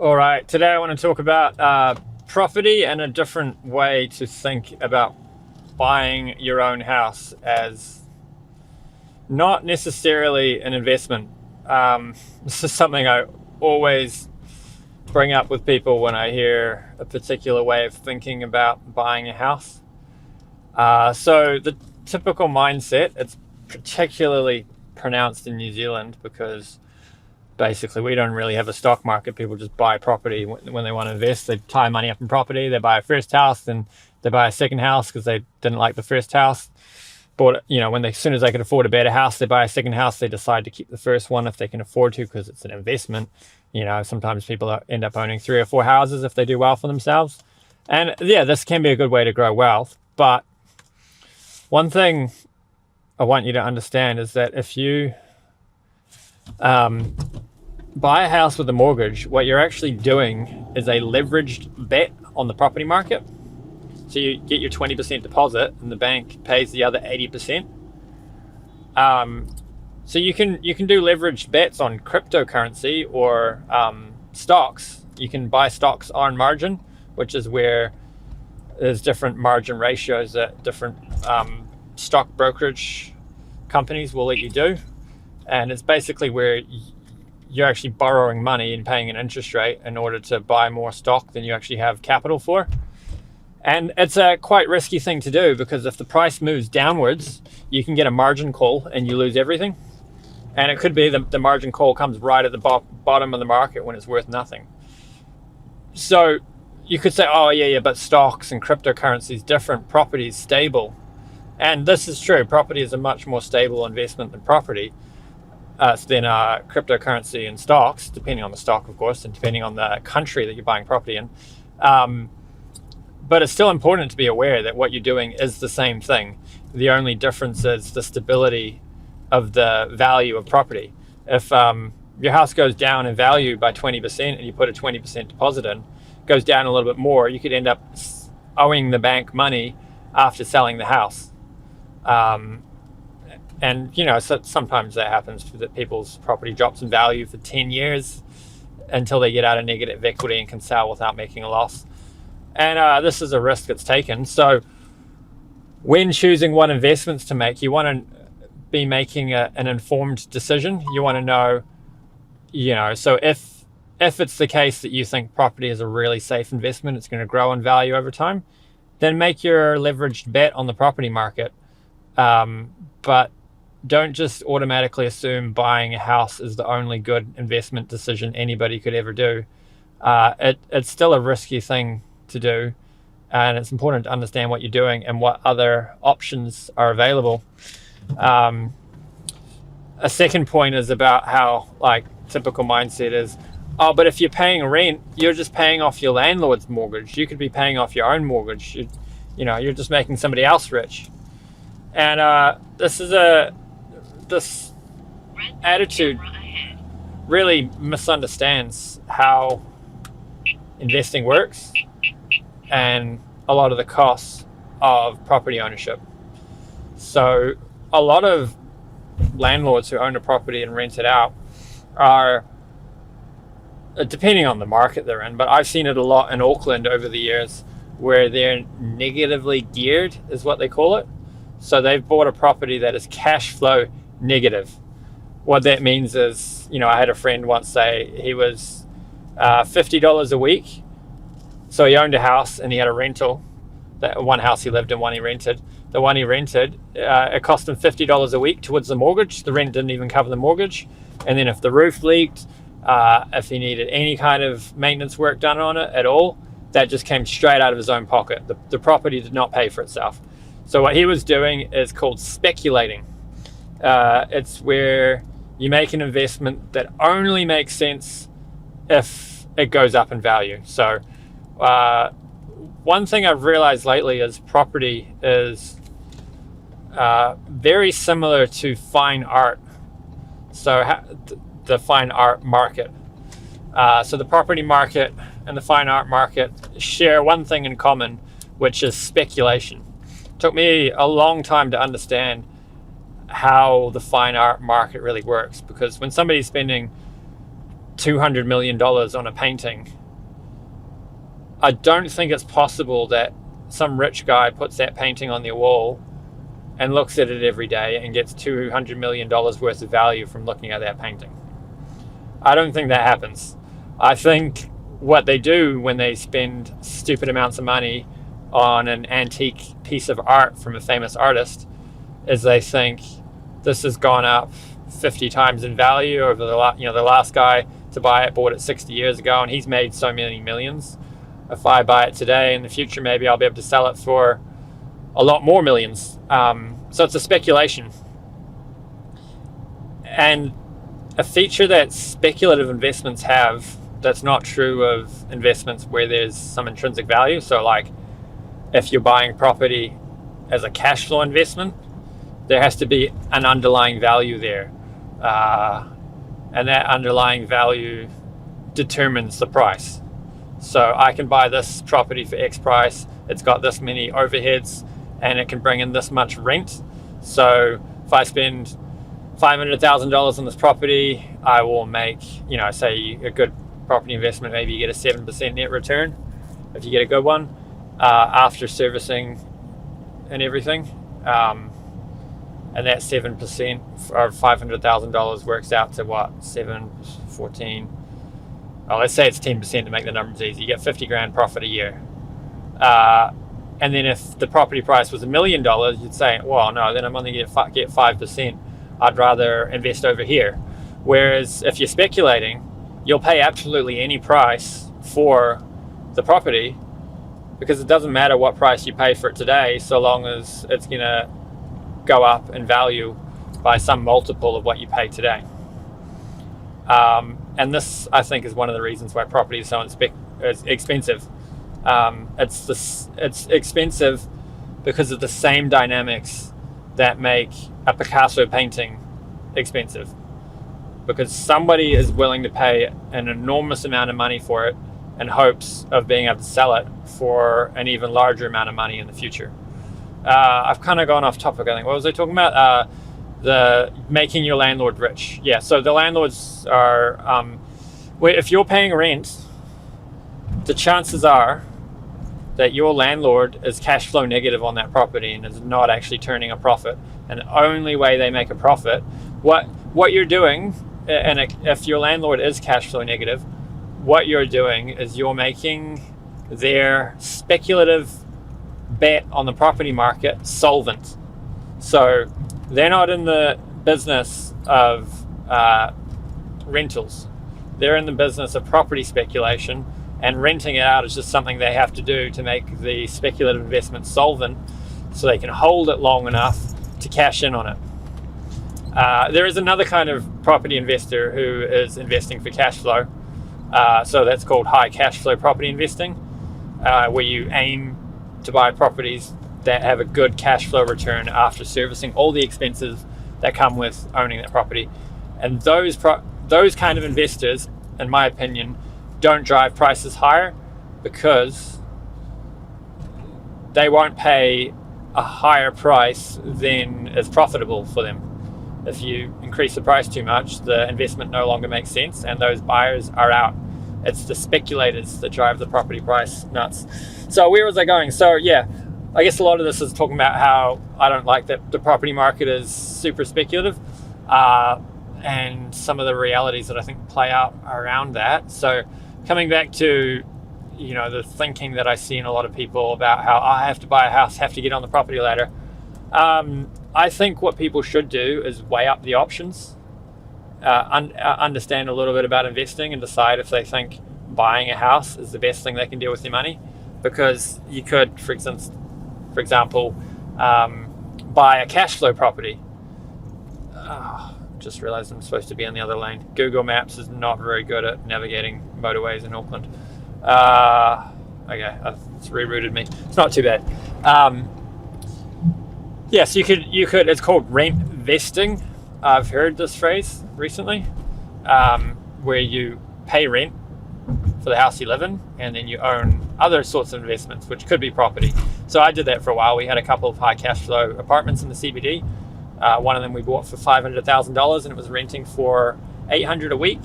All right, today I want to talk about property and a different way to think about buying your own house as not necessarily an investment. This is something I always bring up with people when I hear a particular way of thinking about buying a house. So the typical mindset, it's particularly pronounced in New Zealand because basically we don't really have a stock market. People just buy property when they want to invest. They tie money up in property. They buy a first house, then they buy a second house because they didn't like the first house. Bought it, as soon as they could afford a better house, they buy a second house. They decide to keep the first one if they can afford to because it's an investment. Sometimes people end up owning 3 or 4 houses if they do well for themselves. And yeah, this can be a good way to grow wealth. But one thing I want you to understand is that if you buy a house with a mortgage, what you're actually doing is a leveraged bet on the property market. So you get your 20% deposit and the bank pays the other 80%. So you can do leveraged bets on cryptocurrency or stocks. You can buy stocks on margin, which is where there's different margin ratios that different stock brokerage companies will let you do. And it's basically where you're actually borrowing money and paying an interest rate in order to buy more stock than you actually have capital for. And it's a quite risky thing to do because if the price moves downwards, you can get a margin call and you lose everything. And it could be the margin call comes right at the bottom of the market when it's worth nothing. So you could say, oh yeah, but stocks and cryptocurrency is different. Property is stable. And this is true. Property is a much more stable investment than property. Than cryptocurrency and stocks, depending on the stock, of course, and depending on the country that you're buying property in. But it's still important to be aware that what you're doing is the same thing. The only difference is the stability of the value of property. If your house goes down in value by 20% and you put a 20% deposit in, goes down a little bit more, you could end up owing the bank money after selling the house. And so sometimes that happens, that people's property drops in value for 10 years until they get out of negative equity and can sell without making a loss. And this is a risk that's taken. So when choosing what investments to make, you want to be making an informed decision. You want to know, so if it's the case that you think property is a really safe investment, it's going to grow in value over time, then make your leveraged bet on the property market. But don't just automatically assume buying a house is the only good investment decision anybody could ever do. It's still a risky thing to do, and it's important to understand what you're doing and what other options are available. A second point is about how typical mindset is, but if you're paying rent, you're just paying off your landlord's mortgage. You could be paying off your own mortgage. You're just making somebody else rich. And this attitude really misunderstands how investing works and a lot of the costs of property ownership. So a lot of landlords who own a property and rent it out are, depending on the market they're in, but I've seen it a lot in Auckland over the years, where they're negatively geared, is what they call it. So they've bought a property that is cash flow negative. What that means is, I had a friend once say he was $50 a week. So he owned a house and he had a rental. That one house he lived in, one he rented. The one he rented, it cost him $50 a week towards the mortgage. The rent didn't even cover the mortgage. And then if the roof leaked, if he needed any kind of maintenance work done on it at all, that just came straight out of his own pocket. The property did not pay for itself. So what he was doing is called speculating. It's where you make an investment that only makes sense if it goes up in value. So one thing I've realized lately is property is very similar to fine art. So the fine art market. So the property market and the fine art market share one thing in common, which is speculation. It took me a long time to understand how the fine art market really works, because when somebody's spending $200 million on a painting, I don't think it's possible that some rich guy puts that painting on their wall and looks at it every day and gets $200 million worth of value from looking at that painting. I don't think that happens. I think what they do when they spend stupid amounts of money on an antique piece of art from a famous artist is they think this has gone up 50 times in value over the last guy to buy it bought it 60 years ago and he's made so many millions. If I buy it today, in the future maybe I'll be able to sell it for a lot more millions. So it's a speculation. And a feature that speculative investments have that's not true of investments where there's some intrinsic value. So like if you're buying property as a cash flow investment, there has to be an underlying value there. And that underlying value determines the price. So I can buy this property for X price, it's got this many overheads, and it can bring in this much rent. So if I spend $500,000 on this property, I will make, say a good property investment, maybe you get a 7% net return if you get a good one, after servicing and everything. And that 7% or $500,000 works out to what? 14. Oh, let's say it's 10% to make the numbers easy. You get 50 grand profit a year. And then if the property price was $1 million, you'd say, well, no, then I'm only going to get 5%. I'd rather invest over here. Whereas if you're speculating, you'll pay absolutely any price for the property because it doesn't matter what price you pay for it today, so long as it's going to go up in value by some multiple of what you pay today. And this, I think, is one of the reasons why property is so expensive. It's expensive because of the same dynamics that make a Picasso painting expensive. Because somebody is willing to pay an enormous amount of money for it in hopes of being able to sell it for an even larger amount of money in the future. I've kind of gone off topic, I think. What was I talking about? The making your landlord rich. Yeah, so the landlords are, if you're paying rent, the chances are that your landlord is cash flow negative on that property and is not actually turning a profit. And the only way they make a profit, what you're doing, and if your landlord is cash flow negative, what you're doing is you're making their speculative bet on the property market solvent. So they're not in the business of rentals. They're in the business of property speculation, and renting it out is just something they have to do to make the speculative investment solvent so they can hold it long enough to cash in on it. There is another kind of property investor who is investing for cash flow. So that's called high cash flow property investing, where you aim to buy properties that have a good cash flow return after servicing all the expenses that come with owning that property. And those kind of investors, in my opinion, don't drive prices higher because they won't pay a higher price than is profitable for them. If you increase the price too much, the investment no longer makes sense and those buyers are out. It's the speculators that drive the property price nuts. So where was I going? So yeah, I guess a lot of this is talking about how I don't like that the property market is super speculative, and some of the realities that I think play out around that. So coming back to, the thinking that I see in a lot of people about how I have to buy a house, have to get on the property ladder. I think what people should do is weigh up the options, understand a little bit about investing and decide if they think buying a house is the best thing they can do with their money. Because you could, for example, buy a cash flow property. Just realized I'm supposed to be in the other lane. Google Maps is not very good at navigating motorways in Auckland. Okay, it's rerouted me. It's not too bad. Yes, you could. It's called rent vesting. I've heard this phrase recently, where you pay rent for the house you live in, and then you own other sorts of investments, which could be property. So I did that for a while. We had a couple of high cash flow apartments in the CBD. One of them we bought for $500,000, and it was renting for $800 a week.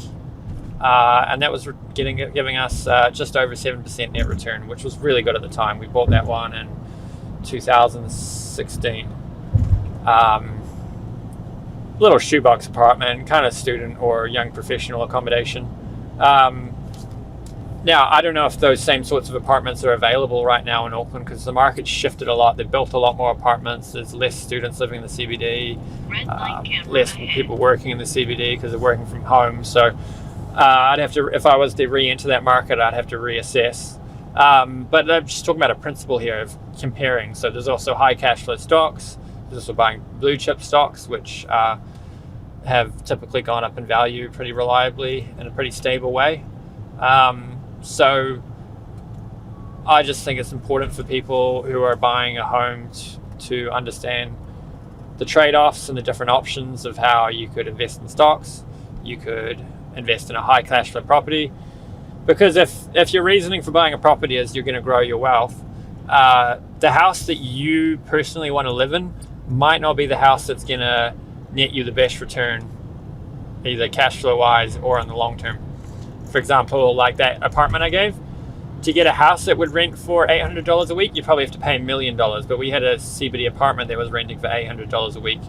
and that was giving us just over 7% net return, which was really good at the time. We bought that one in 2016. Little shoebox apartment, kind of student or young professional accommodation. Now, I don't know if those same sorts of apartments are available right now in Auckland, because the market's shifted a lot. They've built a lot more apartments. There's less students living in the CBD, less people working in the CBD because they're working from home. So I'd have to, if I was to re-enter that market, I'd have to reassess. But I'm just talking about a principle here of comparing. So there's also high cash flow stocks. There's also buying blue chip stocks, which have typically gone up in value pretty reliably in a pretty stable way. So I just think it's important for people who are buying a home to understand the trade-offs and the different options of how you could invest in stocks. You could invest in a high cash flow property, because if your reasoning for buying a property is you're going to grow your wealth, the house that you personally want to live in might not be the house that's going to net you the best return, either cash flow wise or in the long term. For example, like that apartment I gave, to get a house that would rent for $800 a week, you probably have to pay $1 million. But we had a CBD apartment that was renting for $800 a week.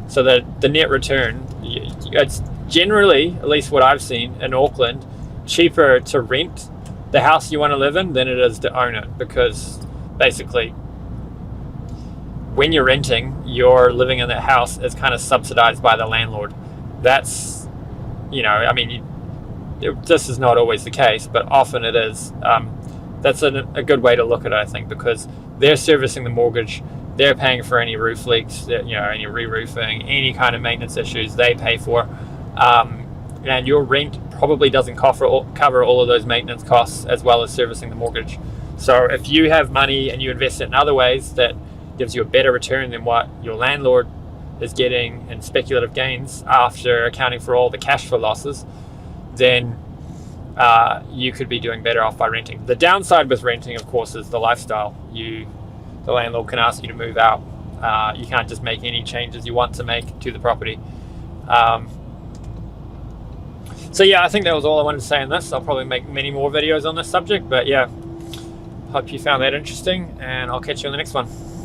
So the net return, it's generally, at least what I've seen in Auckland, cheaper to rent the house you want to live in than it is to own it, because basically when you're renting, you're living in that house is kind of subsidized by the landlord. That's, I mean, this is not always the case, but often it is. That's a good way to look at it, I think, because they're servicing the mortgage, they're paying for any roof leaks, any re-roofing, any kind of maintenance issues they pay for, and your rent probably doesn't cover all of those maintenance costs as well as servicing the mortgage. So if you have money and you invest it in other ways that gives you a better return than what your landlord is getting in speculative gains after accounting for all the cash flow losses, then you could be doing better off by renting. The downside with renting, of course, is the lifestyle. The landlord can ask you to move out. You can't just make any changes you want to make to the property. So yeah, I think that was all I wanted to say on this. I'll probably make many more videos on this subject, but yeah, hope you found that interesting, and I'll catch you on the next one.